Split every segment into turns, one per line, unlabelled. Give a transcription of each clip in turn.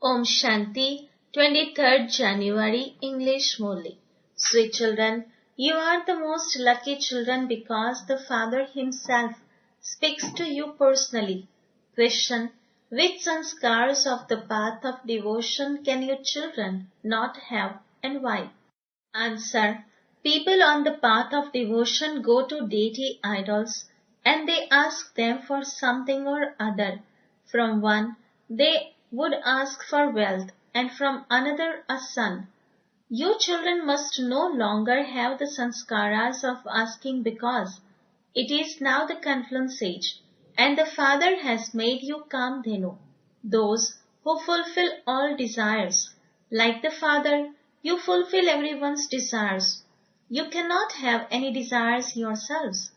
Om Shanti, 23rd January, English Murli. Sweet children, you are the most lucky children because the Father Himself speaks to you personally. Question: which sanskars of the path of devotion can your children not have and why? Answer: people on the path of devotion go to deity idols and they ask them for something or other. From one, they would ask for wealth, and from another a son. You children must no longer have the sanskaras of asking because it is now the confluence age, and the Father has made you Kamdhenu, those who fulfill all desires. Like the Father, you fulfill everyone's desires. You cannot have any desires yourselves.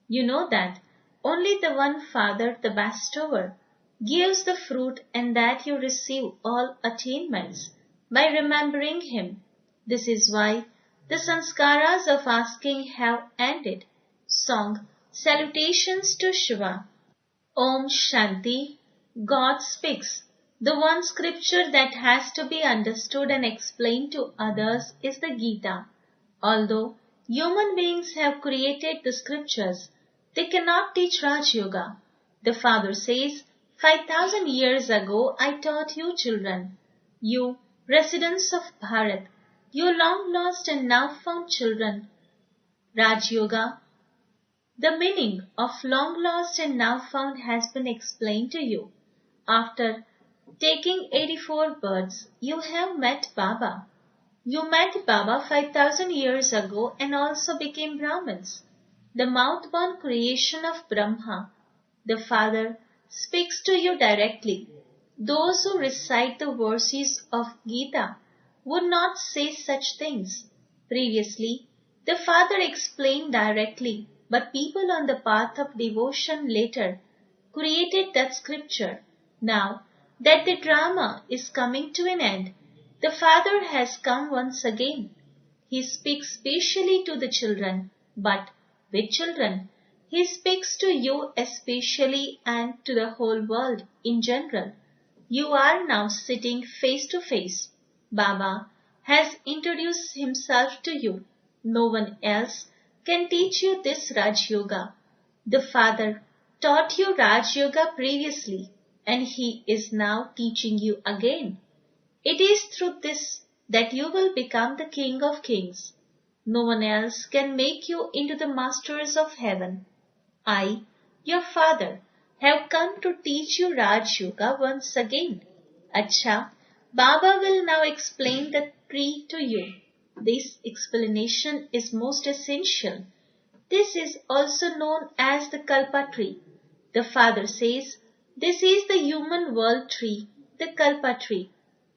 You know that only the one Father, the bestower, gives the fruit and that you receive all attainments by remembering Him. This is why the sanskaras of asking have ended. Song: Salutations to Shiva. Om Shanti. God speaks. The one scripture that has to be understood and explained to others is the Gita. Although human beings have created the scriptures, they cannot teach Raj Yoga. The Father says, 5,000 years ago I taught you children. You, residents of Bharat, you long lost and now found children. Raj Yoga. The meaning of long lost and now found has been explained to you. After taking 84 births, you have met Baba. You met Baba 5,000 years ago and also became Brahmins, the mouth-born creation of Brahma. The Father speaks to you directly. Those who recite the verses of Gita would not say such things. Previously, the Father explained directly, but people on the path of devotion later created that scripture. Now that the drama is coming to an end, the Father has come once again. He speaks specially to the children, but which children? He speaks to you especially and to the whole world in general. You are now sitting face to face. Baba has introduced himself to you. No one else can teach you this Raj Yoga. The Father taught you Raj Yoga previously, and He is now teaching you again. It is through this that you will become the King of Kings. No one else can make you into the masters of heaven. I, your Father, have come to teach you Raj Yoga once again. Acha, Baba will now explain the tree to you. This explanation is most essential. This is also known as the Kalpa tree. The Father says, this is the human world tree, the Kalpa tree.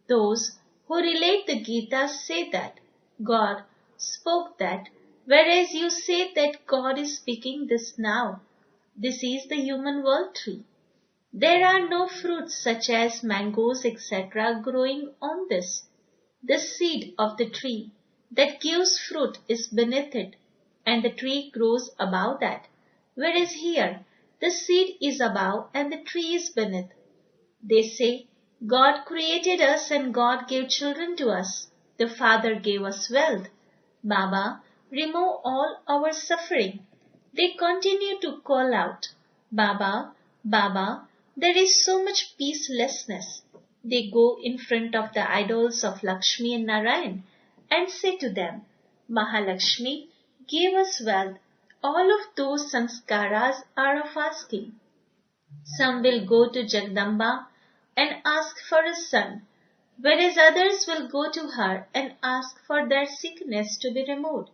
Those who relate the Gita say that God spoke that, whereas you say that God is speaking this now. This is the human world tree. There are no fruits such as mangoes, etc. growing on this. The seed of the tree that gives fruit is beneath it, and the tree grows above that, whereas here the seed is above and the tree is beneath. They say, God created us and God gave children to us. The Father gave us wealth. Baba, remove all our suffering. They continue to call out, Baba, Baba, there is so much peacelessness. They go in front of the idols of Lakshmi and Narayan and say to them, Mahalakshmi, give us wealth. All of those sanskaras are of asking. Some will go to Jagdamba and ask for a son, whereas others will go to her and ask for their sickness to be removed.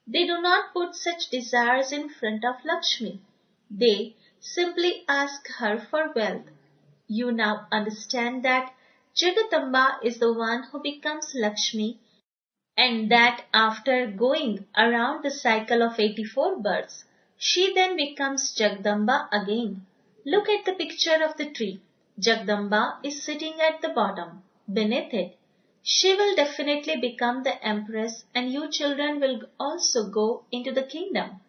They do not put such desires in front of Lakshmi. They simply ask her for wealth. You now understand that Jagadamba is the one who becomes Lakshmi, and that after going around the cycle of 84 births, she then becomes Jagdamba again. Look at the picture of the tree. Jagdamba is sitting at the bottom. Beneath it, she will definitely become the empress, and you children will also go into the kingdom.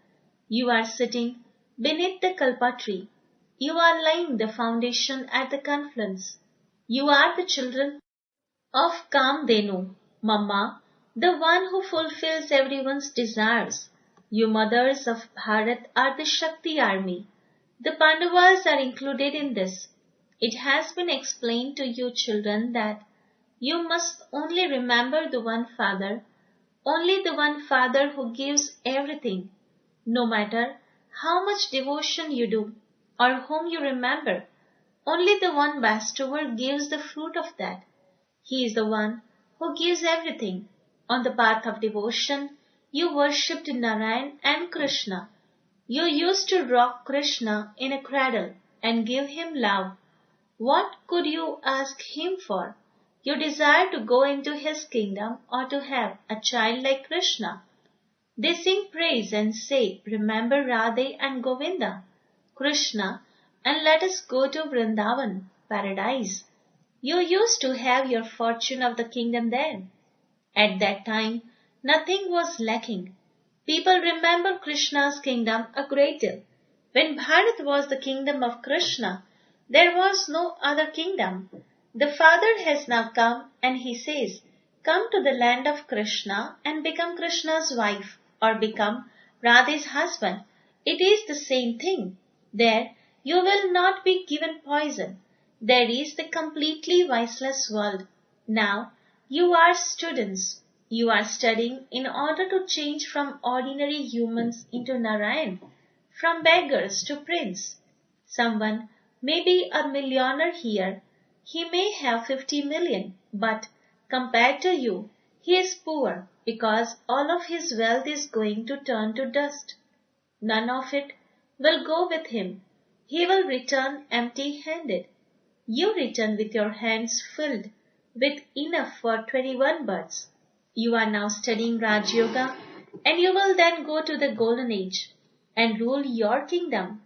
You are sitting beneath the Kalpa tree. You are laying the foundation at the confluence. You are the children of Kamdenu, Mama, the one who fulfills everyone's desires. You mothers of Bharat are the Shakti army. The Pandavas are included in this. It has been explained to you children that you must only remember the one father, only the one father who gives everything, no matter how much devotion you do or whom you remember. Only the one bestower gives the fruit of that. He is the one who gives everything. On the path of devotion, you worshipped Narayan and Krishna. You used to rock Krishna in a cradle and give him love. What could you ask him for? You desire to go into his kingdom or to have a child like Krishna. They sing praise and say, remember Radhe and Govinda, Krishna, and let us go to Vrindavan, paradise. You used to have your fortune of the kingdom there. At that time, nothing was lacking. People remember Krishna's kingdom a great deal. When Bharat was the kingdom of Krishna, there was no other kingdom. The Father has now come and he says, come to the land of Krishna and become Krishna's wife or become Radha's husband. It is the same thing. There, you will not be given poison. There is the completely viceless world. Now, you are students. You are studying in order to change from ordinary humans into Narayan, from beggars to prince. Someone may be a millionaire here. He may have 50 million, but compared to you, he is poor because all of his wealth is going to turn to dust. None of it will go with him. He will return empty-handed. You return with your hands filled with enough for 21 births. You are now studying Raj Yoga and you will then go to the golden age and rule your kingdom.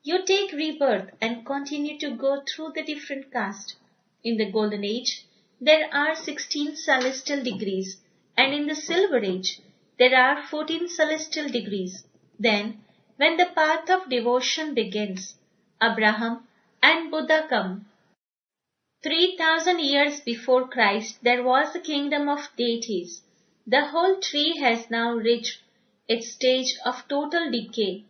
You take rebirth and continue to go through the different castes. In the golden age, there are 16 celestial degrees and in the silver age, there are 14 celestial degrees. Then, when the path of devotion begins, Abraham and Buddha come. 3,000 years before Christ, there was the kingdom of deities. The whole tree has now reached its stage of total decay.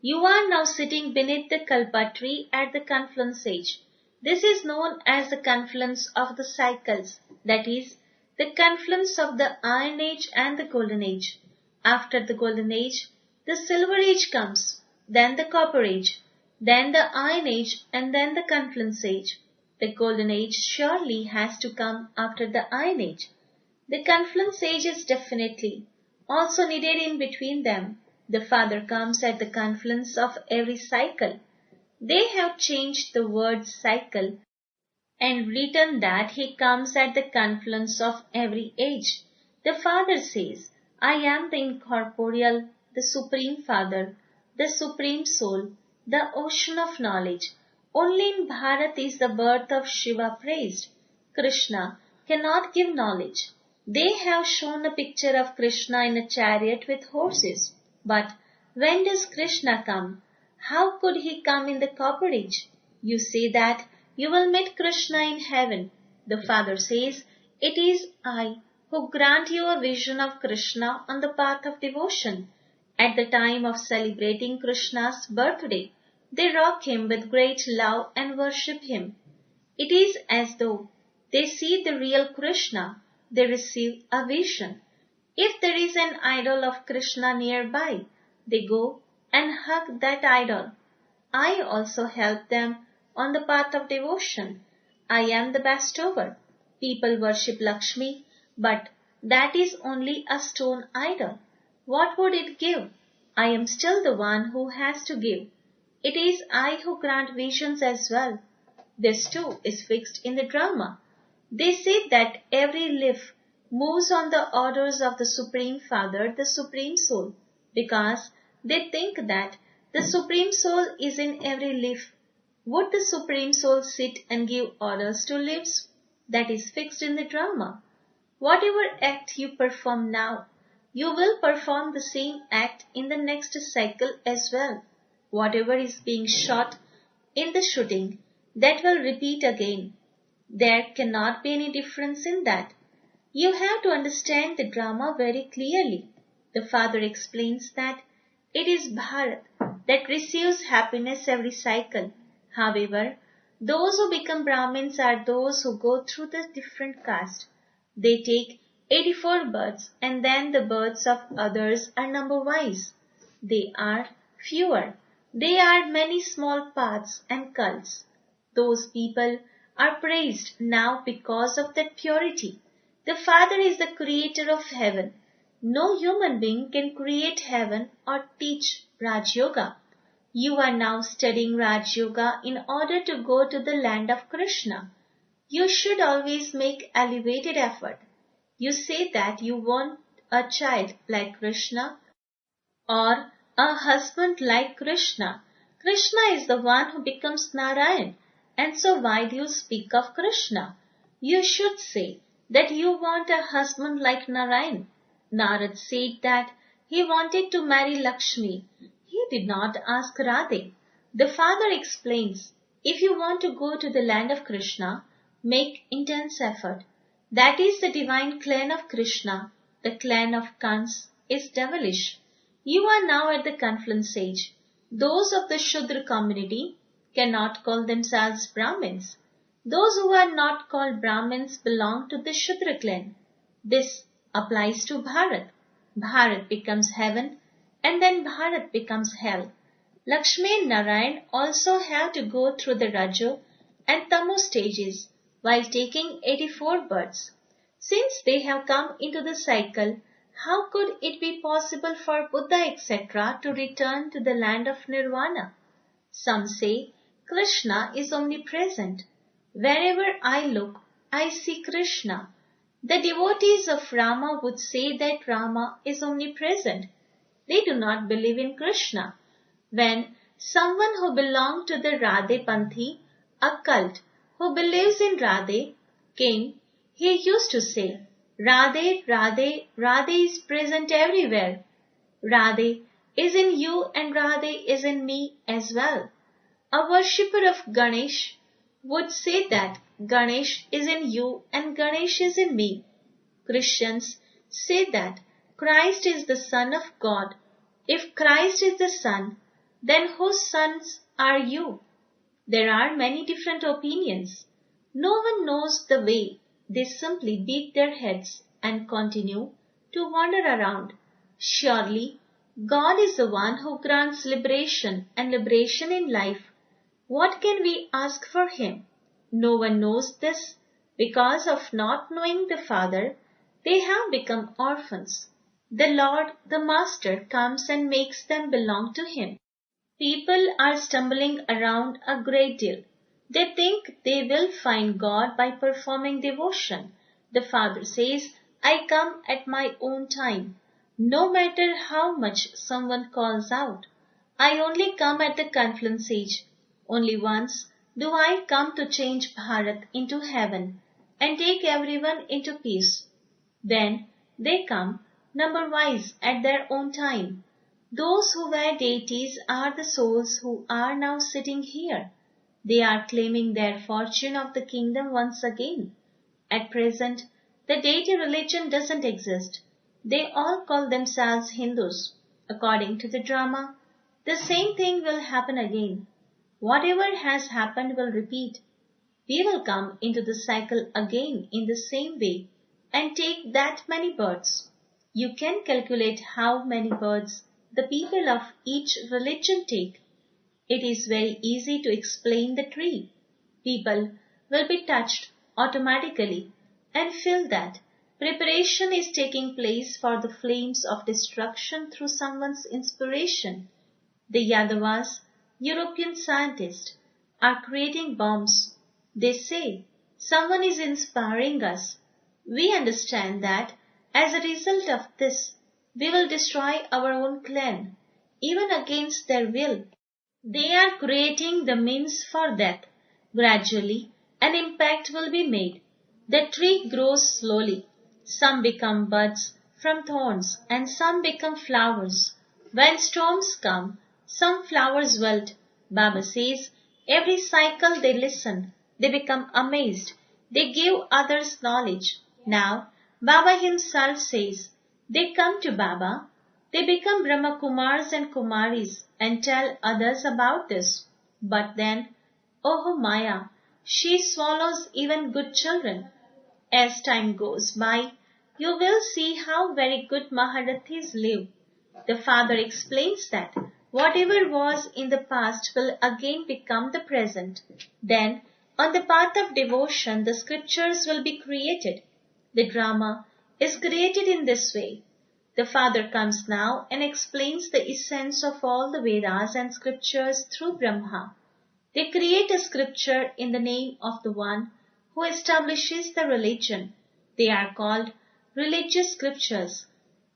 You are now sitting beneath the Kalpa tree at the confluence age. This is known as the confluence of the cycles, that is, the confluence of the Iron Age and the Golden Age. After the Golden Age, the Silver Age comes, then the Copper Age, then the Iron Age, and then the Confluence Age. The Golden Age surely has to come after the Iron Age. The Confluence Age is definitely also needed in between them. The Father comes at the confluence of every cycle. They have changed the word cycle and written that he comes at the confluence of every age. The Father says, I am the incorporeal, the Supreme Father, the Supreme Soul, the ocean of knowledge. Only in Bharat is the birth of Shiva praised. Krishna cannot give knowledge. They have shown a picture of Krishna in a chariot with horses. But when does Krishna come? How could he come in the Copper Age? You say that you will meet Krishna in heaven. The Father says, it is I who grant you a vision of Krishna on the path of devotion. At the time of celebrating Krishna's birthday, they rock him with great love and worship him. It is as though they see the real Krishna. They receive a vision. If there is an idol of Krishna nearby, they go and hug that idol. I also help them on the path of devotion. I am the bestower. People worship Lakshmi, but that is only a stone idol. What would it give? I am still the one who has to give. It is I who grant visions as well. This too is fixed in the drama. They say that every leaf moves on the orders of the Supreme Father, the Supreme Soul, because they think that the Supreme Soul is in every leaf. Would the Supreme Soul sit and give orders to leaves? That is fixed in the drama. Whatever act you perform now, you will perform the same act in the next cycle as well. Whatever is being shot in the shooting, that will repeat again. There cannot be any difference in that. You have to understand the drama very clearly. The father explains that it is Bharat that receives happiness every cycle. However, those who become Brahmins are those who go through the different castes. They take 84 births and then the births of others are number-wise. They are fewer. They are many small paths and cults. Those people are praised now because of that purity. The Father is the creator of heaven. No human being can create heaven or teach Raj Yoga. You are now studying Raj Yoga in order to go to the land of Krishna. You should always make elevated effort. You say that you want a child like Krishna or a husband like Krishna. Krishna is the one who becomes Narayan. And so why do you speak of Krishna? You should say that you want a husband like Narayan. Narad said that he wanted to marry Lakshmi. He did not ask Radhe. The father explains, if you want to go to the land of Krishna, make intense effort. That is the divine clan of Krishna. The clan of Kans is devilish. You are now at the confluence age. Those of the Shudra community cannot call themselves Brahmins. Those who are not called Brahmins belong to the Shudra clan. This applies to Bharat. Bharat becomes heaven and then Bharat becomes hell. Lakshmi and Narayan also have to go through the Rajo and Tamo stages while taking 84 births. Since they have come into the cycle, how could it be possible for Buddha etc. to return to the land of Nirvana? Some say Krishna is omnipresent. Wherever I look, I see Krishna. The devotees of Rama would say that Rama is omnipresent. They do not believe in Krishna. When someone who belonged to the Radhe Panthi, a cult who believes in Radhe, came, he used to say, Radhe, Radhe, Radhe is present everywhere. Radhe is in you and Radhe is in me as well. A worshipper of Ganesh would say that Ganesh is in you and Ganesh is in me. Christians say that Christ is the Son of God. If Christ is the Son, then whose sons are you? There are many different opinions. No one knows the way. They simply beat their heads and continue to wander around. Surely, God is the one who grants liberation and liberation in life. What can we ask for Him? No one knows this. Because of not knowing the Father, they have become orphans. The Lord, the Master, comes and makes them belong to Him. People are stumbling around a great deal. They think they will find God by performing devotion. The Father says, I come at my own time. No matter how much someone calls out, I only come at the confluence age. Only once do I come to change Bharat into heaven and take everyone into peace. Then they come number-wise at their own time. Those who were deities are the souls who are now sitting here. They are claiming their fortune of the kingdom once again. At present, the deity religion doesn't exist. They all call themselves Hindus. According to the drama, the same thing will happen again. Whatever has happened will repeat. We will come into the cycle again in the same way and take that many births. You can calculate how many births the people of each religion take. It is very easy to explain the tree. People will be touched automatically and feel that preparation is taking place for the flames of destruction through someone's inspiration. The Yadavas, European scientists, are creating bombs. They say someone is inspiring us. We understand that as a result of this, we will destroy our own clan, even against their will. They are creating the means for death. Gradually, an impact will be made. The tree grows slowly. Some become buds from thorns and some become flowers. When storms come, some flowers wilt. Baba says, every cycle they listen, they become amazed. They give others knowledge. Now, Baba himself says, they come to Baba, they become Brahma Kumars and Kumaris and tell others about this. But then, oh Maya, she swallows even good children. As time goes by, you will see how very good Maharathis live. The father explains that whatever was in the past will again become the present. Then, on the path of devotion, the scriptures will be created. The drama is created in this way. The father comes now and explains the essence of all the Vedas and scriptures through Brahma. They create a scripture in the name of the one who establishes the religion. They are called religious scriptures.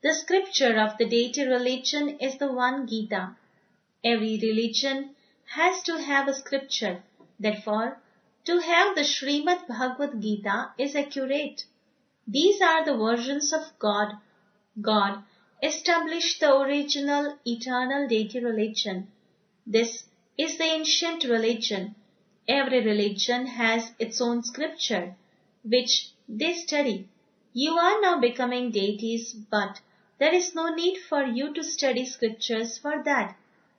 The scripture of the deity religion is the one Gita. Every religion has to have a scripture. Therefore, to have the Srimad Bhagavad Gita is accurate. These are the versions of God. God established the original eternal deity religion. This is the ancient religion. Every religion has its own scripture, which they study. You are now becoming deities, but there is no need for you to study scriptures for that.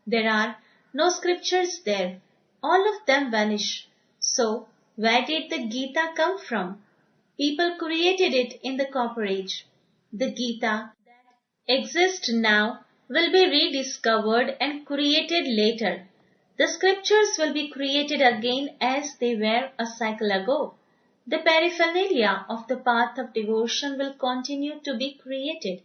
There are no scriptures there. All of them vanish. So, where did the Gita come from? People created it in the Copper Age. The Gita that exists now will be rediscovered and created later. The scriptures will be created again as they were a cycle ago. The paraphernalia of the path of devotion will continue to be created.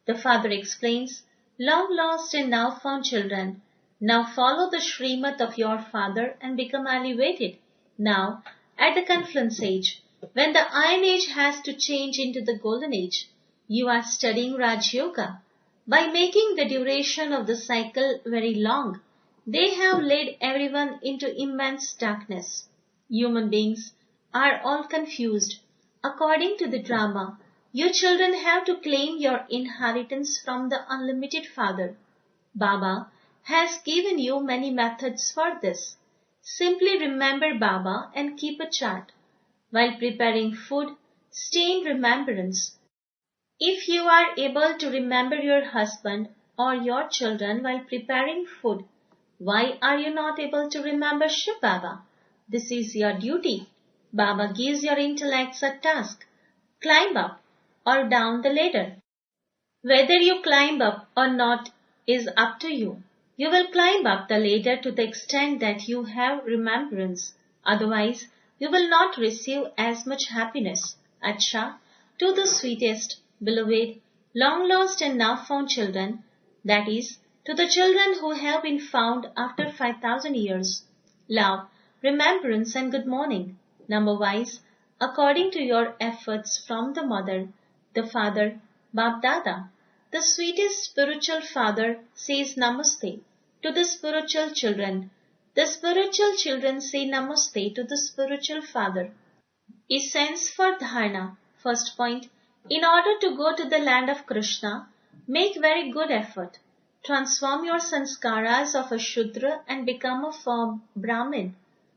The father explains, long lost and now found children, now follow the Srimad of your father and become elevated. Now, at the confluence age, when the Iron Age has to change into the Golden Age, you are studying Raj Yoga. By making the duration of the cycle very long, they have led everyone into immense darkness. Human beings are all confused. According to the drama, you children have to claim your inheritance from the unlimited Father. Baba has given you many methods for this. Simply remember Baba and keep a chart. While preparing food, stay in remembrance. If you are able to remember your husband or your children while preparing food, why are you not able to remember Shiv Baba? This is your duty. Baba gives your intellects a task. Climb up or down the ladder. Whether you climb up or not is up to you. You will climb up the ladder to the extent that you have remembrance. Otherwise, you will not receive as much happiness. Acha, to the sweetest, beloved, long lost and now found children, that is, to the children who have been found after 5,000 years, love, remembrance and good morning. Number-wise, according to your efforts from the mother, the father, Bap Dada. The sweetest spiritual father says Namaste to the spiritual children. The spiritual children say Namaste to the spiritual father. Essence for Dharana. First point, in order to go to the land of Krishna, make very good effort. Transform your sanskaras of a Shudra and become a firm Brahmin.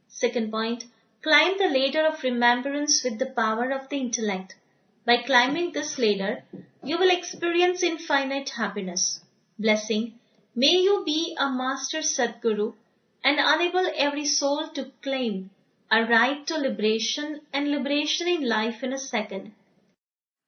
Second point, climb the ladder of remembrance with the power of the intellect. By climbing this ladder, you will experience infinite happiness. Blessing, may you be a master Sadguru and enable every soul to claim a right to liberation and liberation in life in a second.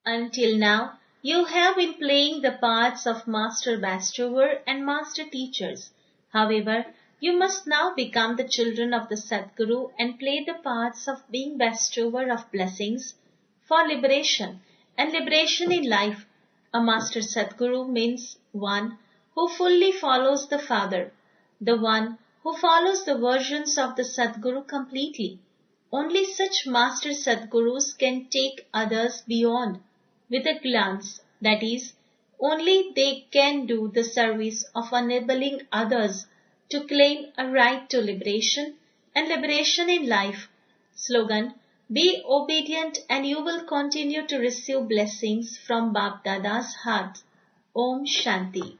Until now, you have been playing the parts of Master Bastrover and Master Teachers. However, you must now become the children of the Sadguru and play the parts of being Bastrover of blessings for liberation and liberation in life. A Master Sadguru means one who fully follows the Father, the one who follows the versions of the Sadguru completely. Only such Master Sadgurus can take others beyond with a glance, that is, only they can do the service of enabling others to claim a right to liberation and liberation in life. Slogan, be obedient and you will continue to receive blessings from Bap Dada's heart. Om Shanti.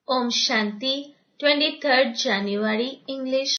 Om Shanti, 23rd January, English